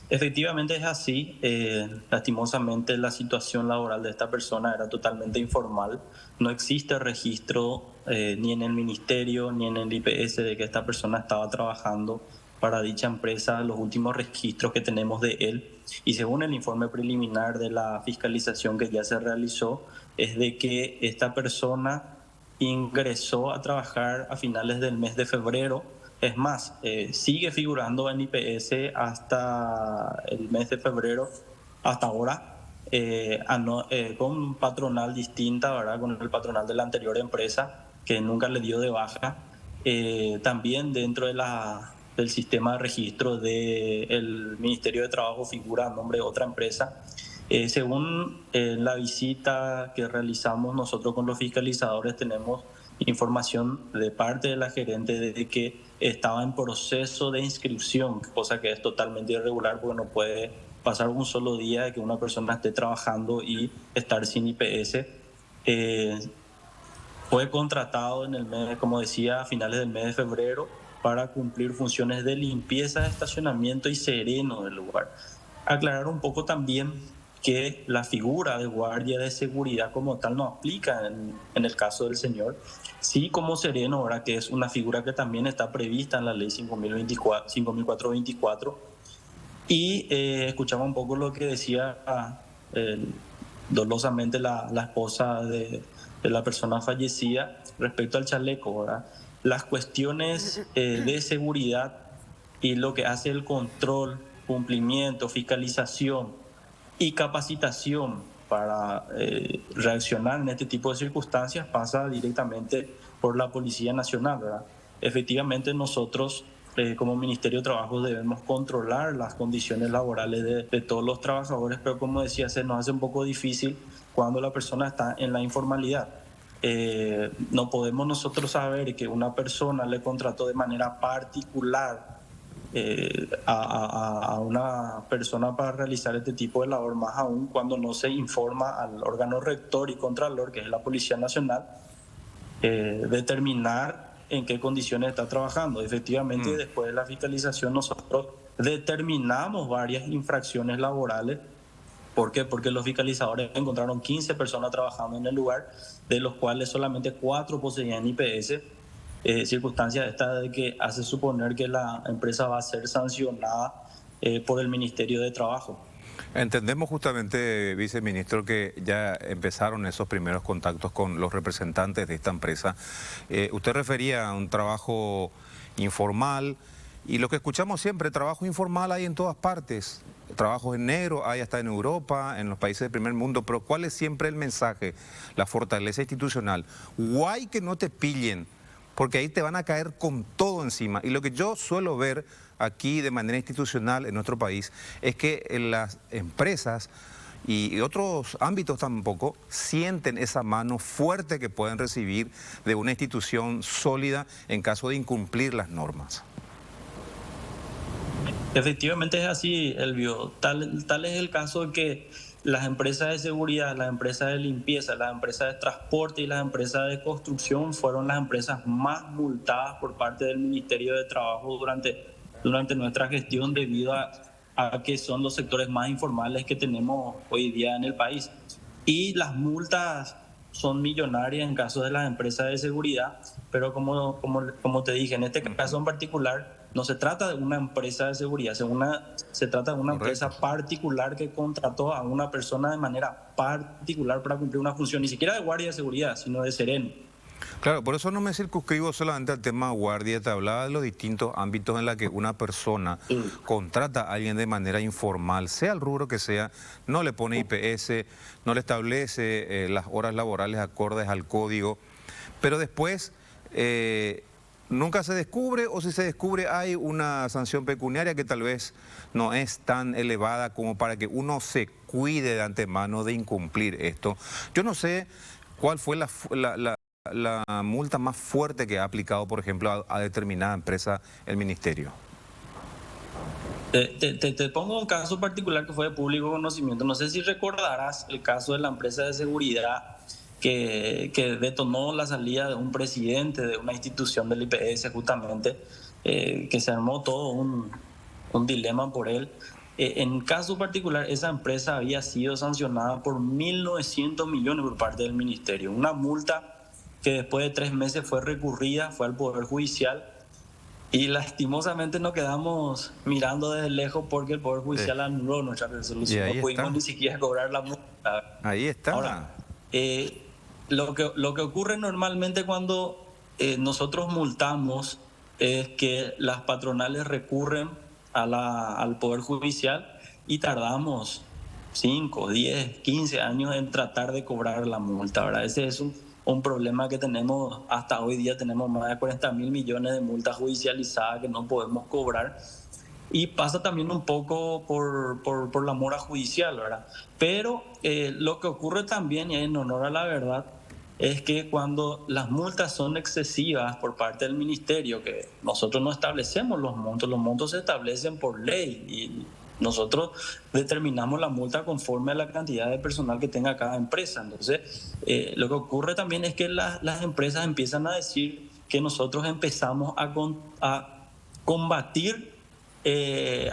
Efectivamente es así. Lastimosamente la situación laboral de esta persona era totalmente informal. No existe registro ni en el ministerio ni en el IPS de que esta persona estaba trabajando para dicha empresa. Los últimos registros que tenemos de él, y según el informe preliminar de la fiscalización que ya se realizó, es de que esta persona ingresó a trabajar a finales del mes de febrero. Es más, sigue figurando en IPS hasta el mes de febrero, hasta ahora, con patronal distinta, ¿verdad? Con el patronal de la anterior empresa, que nunca le dio de baja. También dentro del sistema de registro del Ministerio de Trabajo figura a nombre de otra empresa. Según la visita que realizamos nosotros con los fiscalizadores, tenemos información de parte de la gerente de que estaba en proceso de inscripción, cosa que es totalmente irregular porque no puede pasar un solo día de que una persona esté trabajando y estar sin IPS. Eh, Fue contratado en el mes, como decía, a finales del mes de febrero para cumplir funciones de limpieza, de estacionamiento y sereno del lugar. Aclarar un poco también que la figura de guardia de seguridad como tal no aplica en el caso del señor, sí como sereno, ahora que es una figura que también está prevista en la ley 5424. Y escuchaba un poco lo que decía eh, dolosamente la esposa de la persona fallecida respecto al chaleco, ¿verdad? Las cuestiones de seguridad y lo que hace el control, cumplimiento, fiscalización y capacitación para reaccionar en este tipo de circunstancias pasa directamente por la Policía Nacional, ¿verdad? Efectivamente, nosotros como Ministerio de Trabajo debemos controlar las condiciones laborales de todos los trabajadores, pero como decía, se nos hace un poco difícil cuando la persona está en la informalidad. No podemos nosotros saber que una persona le contrató de manera particular a una persona para realizar este tipo de labor, más aún cuando no se informa al órgano rector y contralor, que es la Policía Nacional, determinar en qué condiciones está trabajando. Efectivamente, después de la fiscalización nosotros determinamos varias infracciones laborales. ¿Por qué? Porque los fiscalizadores encontraron 15 personas trabajando en el lugar, de los cuales solamente 4 poseían IPS. Circunstancia esta de que hace suponer que la empresa va a ser sancionada por el Ministerio de Trabajo. Entendemos justamente, viceministro, que ya empezaron esos primeros contactos con los representantes de esta empresa. Usted refería a un trabajo informal y lo que escuchamos siempre, trabajo informal hay en todas partes. Trabajos en negro hay hasta en Europa, en los países del primer mundo, pero ¿cuál es siempre el mensaje? La fortaleza institucional. Guay que no te pillen, porque ahí te van a caer con todo encima. Y lo que yo suelo ver aquí de manera institucional en nuestro país es que en las empresas y otros ámbitos tampoco sienten esa mano fuerte que pueden recibir de una institución sólida en caso de incumplir las normas. Efectivamente es así, Elvio. Tal es el caso de que las empresas de seguridad, las empresas de limpieza, las empresas de transporte y las empresas de construcción fueron las empresas más multadas por parte del Ministerio de Trabajo durante nuestra gestión debido a que son los sectores más informales que tenemos hoy día en el país. Y las multas son millonarias en caso de las empresas de seguridad, pero como te dije, en este caso en particular no se trata de una empresa de seguridad, se trata de una Correcto. empresa particular que contrató a una persona de manera particular para cumplir una función, ni siquiera de guardia de seguridad, sino de sereno. Claro, por eso no me circunscribo solamente al tema guardia, te hablaba de los distintos ámbitos en los que una persona contrata a alguien de manera informal, sea el rubro que sea, no le pone IPS, no le establece las horas laborales acordes al código, pero después nunca se descubre, o si se descubre hay una sanción pecuniaria que tal vez no es tan elevada como para que uno se cuide de antemano de incumplir esto. Yo no sé cuál fue la multa más fuerte que ha aplicado, por ejemplo, a determinada empresa el ministerio. Te pongo un caso particular que fue de público conocimiento. No sé si recordarás el caso de la empresa de seguridad que detonó la salida de un presidente de una institución del IPS justamente, que se armó todo un dilema por él. En caso particular, esa empresa había sido sancionada por 1.900 millones por parte del ministerio. Una multa que después de 3 meses fue recurrida, fue al Poder Judicial. Y lastimosamente nos quedamos mirando desde lejos porque el Poder Judicial anuló nuestra Y resolución. ahí No pudimos está. ni siquiera cobrar la multa. Ahí está. Ahora, lo que ocurre normalmente cuando nosotros multamos es que las patronales recurren al Poder Judicial y tardamos 5, 10, 15 años en tratar de cobrar la multa, ¿verdad? Ese es un problema que tenemos hasta hoy día. Tenemos más de 40.000 millones de multas judicializadas que no podemos cobrar. Y pasa también un poco por la mora judicial, ¿verdad? Pero lo que ocurre también, y en honor a la verdad, es que cuando las multas son excesivas por parte del ministerio, que nosotros no establecemos los montos se establecen por ley y nosotros determinamos la multa conforme a la cantidad de personal que tenga cada empresa. Entonces, lo que ocurre también es que las empresas empiezan a decir que nosotros empezamos a combatir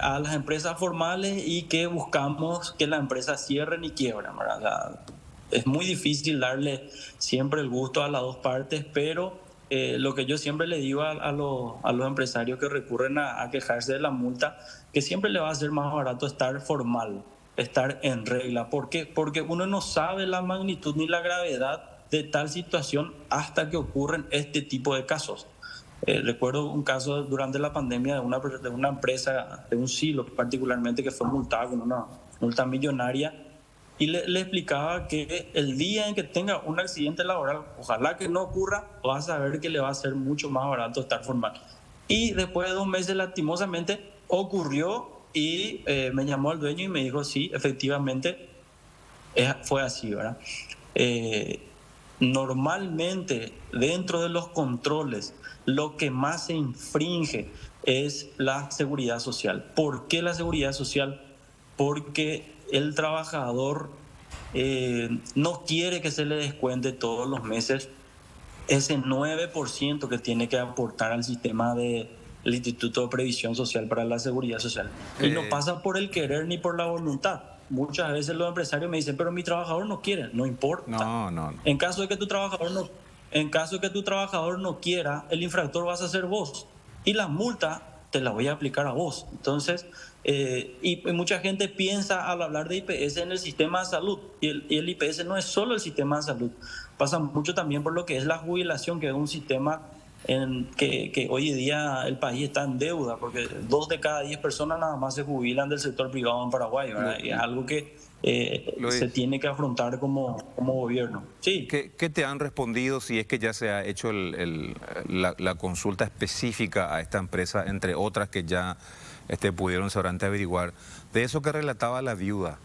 a las empresas formales y que buscamos que las empresas cierren y quiebren, ¿verdad? O sea, es muy difícil darle siempre el gusto a las dos partes, pero lo que yo siempre le digo a los empresarios que recurren a quejarse de la multa, que siempre le va a ser más barato estar formal, estar en regla. ¿Por qué? Porque uno no sabe la magnitud ni la gravedad de tal situación hasta que ocurren este tipo de casos. Recuerdo un caso durante la pandemia de una empresa, de un silo particularmente, que fue multada con una multa millonaria. Y le explicaba que el día en que tenga un accidente laboral, ojalá que no ocurra, va a saber que le va a ser mucho más barato estar formal. Y después de 2 meses, lastimosamente, ocurrió y me llamó el dueño y me dijo, sí, efectivamente, fue así, ¿verdad? Normalmente, dentro de los controles, lo que más se infringe es la seguridad social. ¿Por qué la seguridad social? Porque el trabajador no quiere que se le descuente todos los meses ese 9% que tiene que aportar al sistema del Instituto de Previsión Social para la Seguridad Social. Y no pasa por el querer ni por la voluntad. Muchas veces los empresarios me dicen, pero mi trabajador no quiere. No importa. No. En caso de que tu trabajador no quiera, el infractor vas a ser vos. Y la multa te la voy a aplicar a vos. Entonces, y mucha gente piensa al hablar de IPS en el sistema de salud. Y el IPS no es solo el sistema de salud. Pasa mucho también por lo que es la jubilación, que es un sistema que hoy en día el país está en deuda, porque 2 de cada 10 personas nada más se jubilan del sector privado en Paraguay, ¿verdad? Y es algo que se tiene que afrontar como gobierno. Sí. ¿Qué te han respondido si es que ya se ha hecho la consulta específica a esta empresa, entre otras que ya pudieron seguramente averiguar, de eso que relataba la viuda,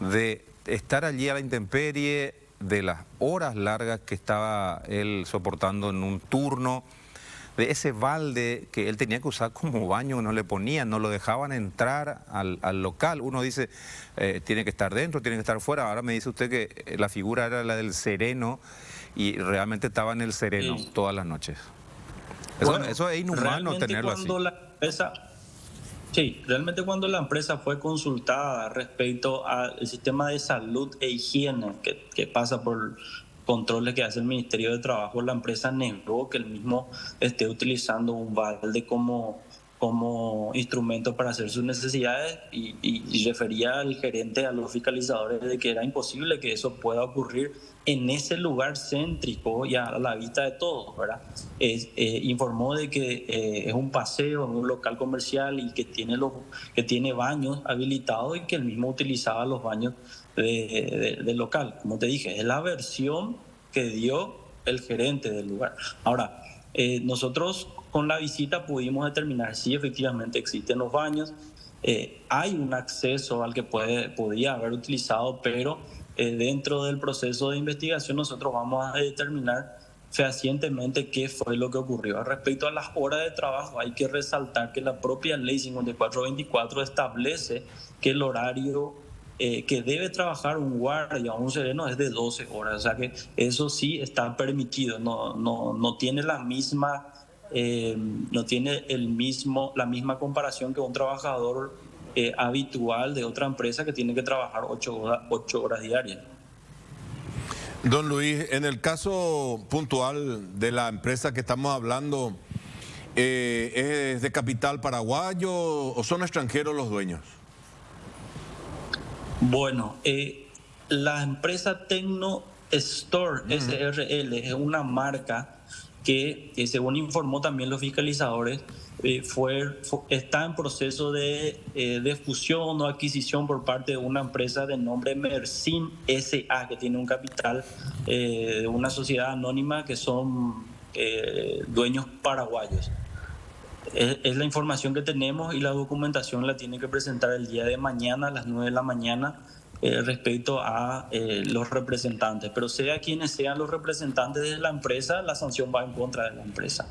de estar allí a la intemperie, de las horas largas que estaba él soportando en un turno, de ese balde que él tenía que usar como baño, no le ponían, no lo dejaban entrar al local? Uno dice, tiene que estar dentro, tiene que estar fuera. Ahora me dice usted que la figura era la del sereno y realmente estaba en el sereno todas las noches. Eso es inhumano tenerlo así. Realmente cuando la empresa fue consultada respecto al sistema de salud e higiene que pasa por controles que hace el Ministerio de Trabajo, la empresa negó que el mismo esté utilizando un balde como instrumento para hacer sus necesidades y refería al gerente, a los fiscalizadores, de que era imposible que eso pueda ocurrir en ese lugar céntrico y a la vista de todos, ¿verdad? Informó de que es un paseo, un local comercial y que tiene baños habilitados y que él mismo utilizaba los baños del local. Como te dije, es la versión que dio el gerente del lugar. Ahora, nosotros con la visita pudimos determinar si efectivamente existen los baños. Hay un acceso al que podía haber utilizado, pero dentro del proceso de investigación nosotros vamos a determinar fehacientemente qué fue lo que ocurrió. Respecto a las horas de trabajo, hay que resaltar que la propia ley 5424 establece que el horario que debe trabajar un guardia o un sereno es de 12 horas, o sea que eso sí está permitido, no tiene la misma la misma comparación que un trabajador habitual de otra empresa que tiene que trabajar 8 horas diarias. Don Luis, en el caso puntual de la empresa que estamos hablando, ¿es de capital paraguayo o son extranjeros los dueños? Bueno, la empresa Tecno Store SRL es una marca que según informó también los fiscalizadores, está en proceso de fusión o adquisición por parte de una empresa de nombre Mersin SA, que tiene un capital de una sociedad anónima que son dueños paraguayos. Es la información que tenemos y la documentación la tiene que presentar el día de mañana a las 9 de la mañana respecto a los representantes. Pero sea quienes sean los representantes de la empresa, la sanción va en contra de la empresa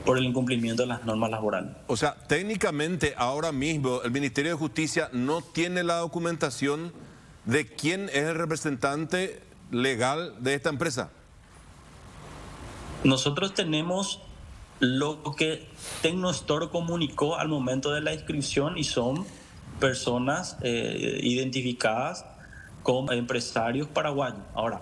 por el incumplimiento de las normas laborales. O sea, técnicamente ahora mismo el Ministerio de Justicia no tiene la documentación de quién es el representante legal de esta empresa. Nosotros tenemos lo que Tecnostor comunicó al momento de la inscripción y son personas identificadas como empresarios paraguayos. Ahora,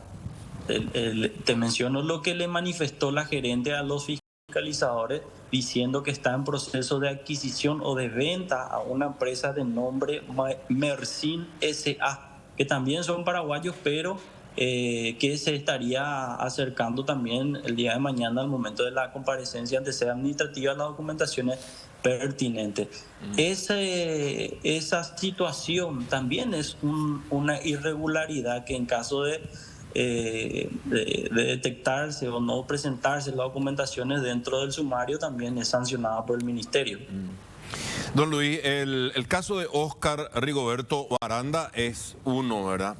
te menciono lo que le manifestó la gerente a los fiscalizadores diciendo que está en proceso de adquisición o de venta a una empresa de nombre Mersin SA, que también son paraguayos, pero que se estaría acercando también el día de mañana al momento de la comparecencia ante sede administrativa las documentaciones pertinentes. Esa situación también es una irregularidad que en caso de detectarse o no presentarse las documentaciones dentro del sumario también es sancionada por el Ministerio. Don Luis, el caso de Oscar Rigoberto Baranda es uno, ¿verdad?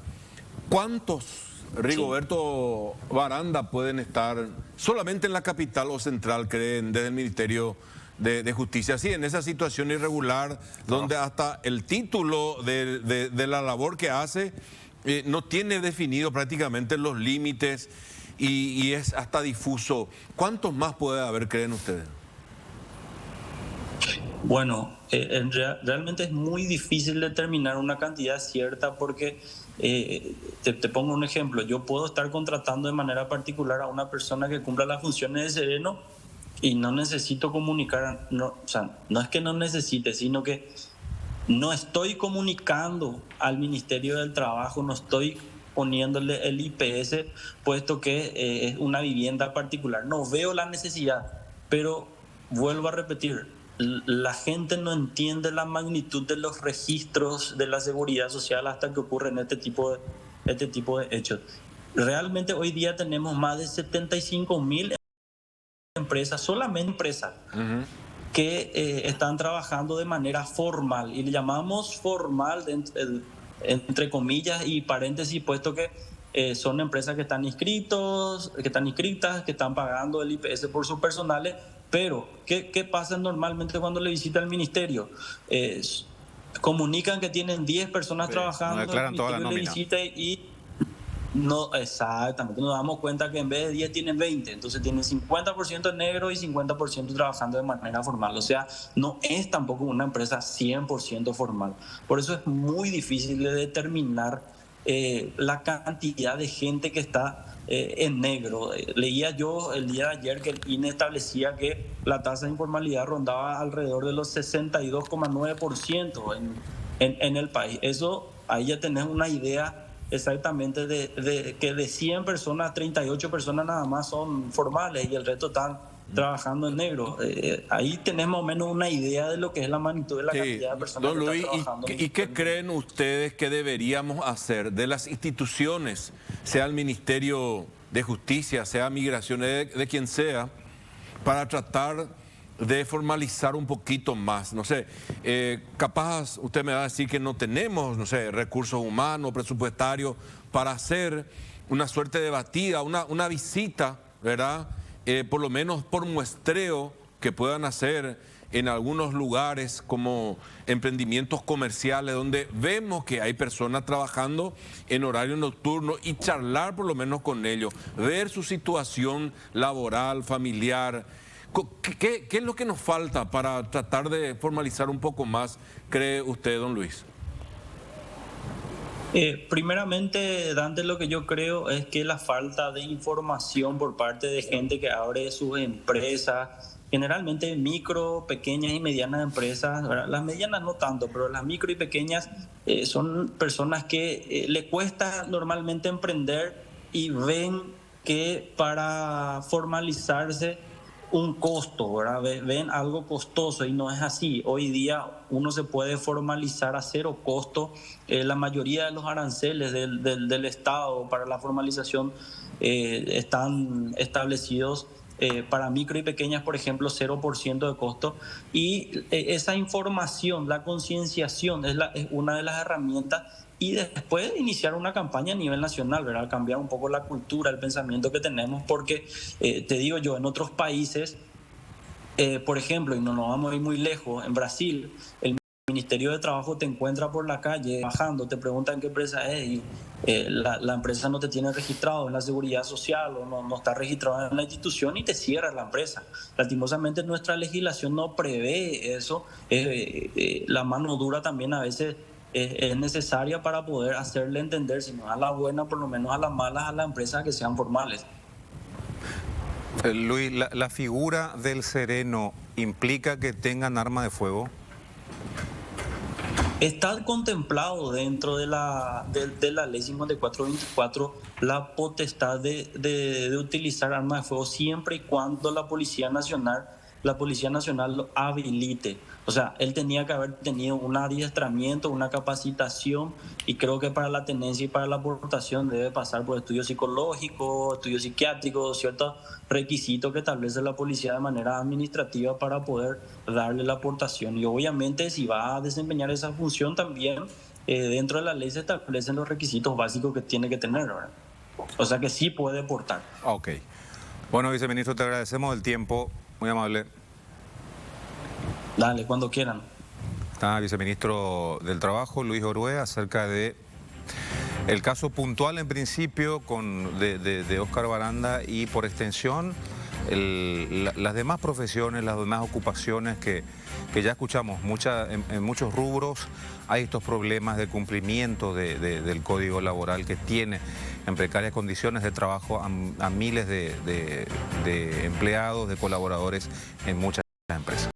¿Cuántos Rigoberto Baranda pueden estar solamente en la capital o central, creen, desde el Ministerio de Justicia? Sí, en esa situación irregular, donde hasta el título de la labor que hace no tiene definido prácticamente los límites y es hasta difuso. ¿Cuántos más puede haber, creen ustedes? Bueno, realmente es muy difícil determinar una cantidad cierta porque, te pongo un ejemplo, yo puedo estar contratando de manera particular a una persona que cumpla las funciones de sereno y no necesito comunicar, o sea, no es que no necesite, sino que no estoy comunicando al Ministerio del Trabajo, no estoy poniéndole el IPS, puesto que es una vivienda particular. No veo la necesidad, pero vuelvo a repetir, la gente no entiende la magnitud de los registros de la seguridad social hasta que ocurren este tipo de hechos. Realmente hoy día tenemos más de 75.000 empresas, solamente empresas, que están trabajando de manera formal, y le llamamos formal entre comillas y paréntesis, puesto que son empresas que están inscritas, que están pagando el IPS por sus personales. Pero, ¿qué pasa normalmente cuando le visita el ministerio? Comunican que tienen 10 personas trabajando, no declaran el toda la ministerio le nómina. visita y no, exactamente, nos damos cuenta que en vez de 10 tienen 20, entonces tienen 50% en negro y 50% trabajando de manera formal. O sea, no es tampoco una empresa 100% formal. Por eso es muy difícil de determinar la cantidad de gente que está en negro. Leía yo el día de ayer que el INE establecía que la tasa de informalidad rondaba alrededor de los 62,9% en el país. Eso, ahí ya tenés una idea exactamente de que de 100 personas, 38 personas nada más son formales y el resto están trabajando en negro. Ahí tenemos más o menos una idea de lo que es la magnitud de la cantidad de personas Don que Luis, están trabajando. ¿y qué creen ustedes que deberíamos hacer de las instituciones, sea el Ministerio de Justicia, sea Migraciones, de quien sea, para tratar de formalizar un poquito más? No sé, capaz usted me va a decir que no tenemos, no sé, recursos humanos, presupuestarios para hacer una suerte de batida, una visita, ¿verdad? Por lo menos por muestreo que puedan hacer en algunos lugares como emprendimientos comerciales donde vemos que hay personas trabajando en horario nocturno y charlar por lo menos con ellos, ver su situación laboral, familiar, ¿Qué es lo que nos falta para tratar de formalizar un poco más, cree usted, don Luis? Primeramente, Dante, lo que yo creo es que la falta de información por parte de gente que abre sus empresas, generalmente micro, pequeñas y medianas empresas, ¿verdad? Las medianas no tanto, pero las micro y pequeñas son personas que le cuesta normalmente emprender y ven que para formalizarse un costo, ¿verdad? Ven algo costoso y no es así. Hoy día uno se puede formalizar a cero costo. La mayoría de los aranceles del Estado para la formalización están establecidos para micro y pequeñas, por ejemplo, 0% de costo. Y esa información, la concienciación es una de las herramientas y después iniciar una campaña a nivel nacional, ¿verdad? Cambiar un poco la cultura, el pensamiento que tenemos, porque te digo yo, en otros países, por ejemplo, y no nos vamos a ir muy lejos, en Brasil, el Ministerio de Trabajo te encuentra por la calle bajando, te preguntan qué empresa es y la empresa no te tiene registrado en la seguridad social o no está registrado en la institución y te cierra la empresa. Lastimosamente nuestra legislación no prevé eso. La mano dura también a veces es necesaria para poder hacerle entender, si no a la buena, por lo menos a las malas, a las empresas que sean formales. Luis, ¿la figura del sereno implica que tengan arma de fuego? Está contemplado dentro de la ley 5424 la potestad de utilizar armas de fuego siempre y cuando la Policía Nacional lo habilite. O sea, él tenía que haber tenido un adiestramiento, una capacitación y creo que para la tenencia y para la aportación debe pasar por estudios psicológicos, estudios psiquiátricos, ciertos requisitos que establece la policía de manera administrativa para poder darle la aportación. Y obviamente si va a desempeñar esa función también dentro de la ley se establecen los requisitos básicos que tiene que tener, ¿verdad? O sea que sí puede portar. Ok. Bueno, viceministro, te agradecemos el tiempo. Muy amable. Dale, cuando quieran. Está viceministro del Trabajo, Luis Orué, acerca de el caso puntual en principio de Óscar Baranda y por extensión las demás profesiones, las demás ocupaciones que ya escuchamos. En muchos rubros hay estos problemas de cumplimiento del Código Laboral que tiene en precarias condiciones de trabajo a miles de empleados, de colaboradores en muchas empresas.